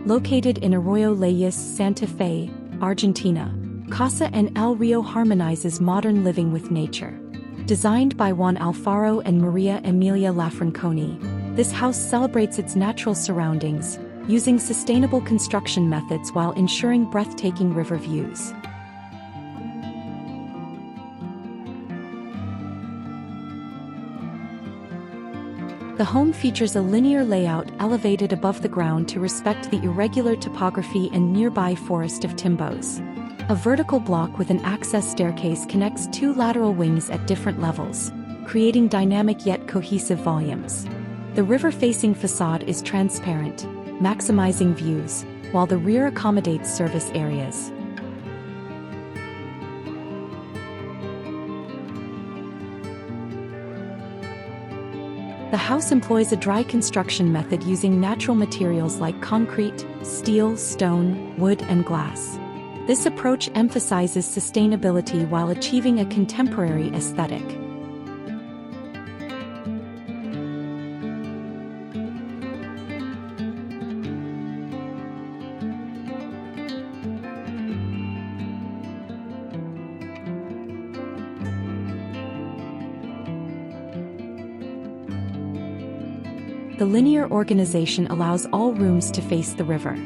Located in Arroyo Leyes, Santa Fe, Argentina, CASA en el Río harmonizes modern living with nature. Designed by Juan Alfaro and María Emilia Lafranconi, this house celebrates its natural surroundings, using sustainable construction methods while ensuring breathtaking river views. The home features a linear layout elevated above the ground to respect the irregular topography and nearby forest of Timbos. A vertical block with an access staircase connects two lateral wings at different levels, creating dynamic yet cohesive volumes. The river-facing façade is transparent, maximizing views, while the rear accommodates service areas. The house employs a dry construction method using natural materials like concrete, steel, stone, wood, and glass. This approach emphasizes sustainability while achieving a contemporary aesthetic. The linear organization allows all rooms to face the river.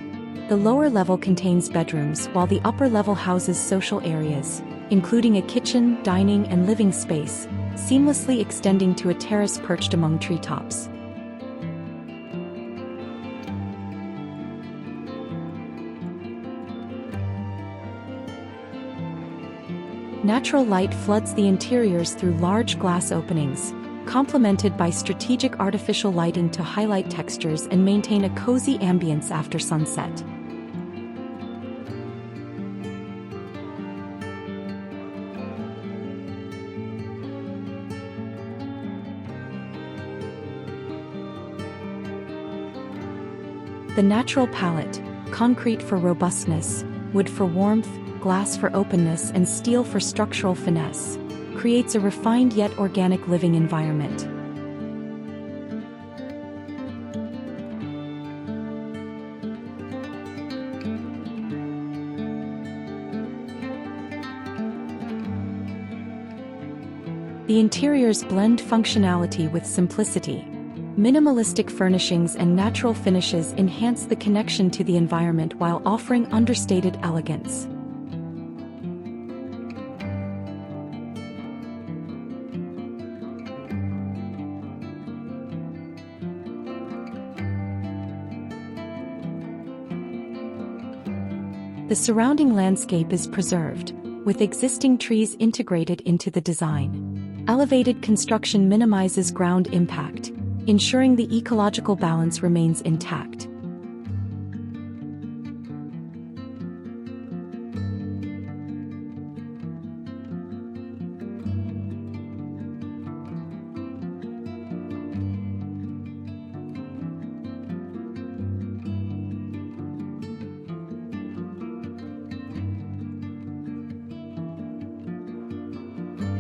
The lower level contains bedrooms while the upper level houses social areas, including a kitchen, dining, and living space, seamlessly extending to a terrace perched among treetops. Natural light floods the interiors through large glass openings, complemented by strategic artificial lighting to highlight textures and maintain a cozy ambience after sunset. The natural palette, concrete for robustness, wood for warmth, glass for openness, and steel for structural finesse, creates a refined yet organic living environment. The interiors blend functionality with simplicity. Minimalistic furnishings and natural finishes enhance the connection to the environment while offering understated elegance. The surrounding landscape is preserved, with existing trees integrated into the design. Elevated construction minimizes ground impact, ensuring the ecological balance remains intact.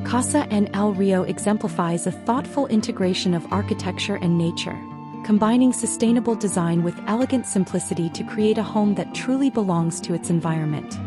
CASA en el Río exemplifies a thoughtful integration of architecture and nature, combining sustainable design with elegant simplicity to create a home that truly belongs to its environment.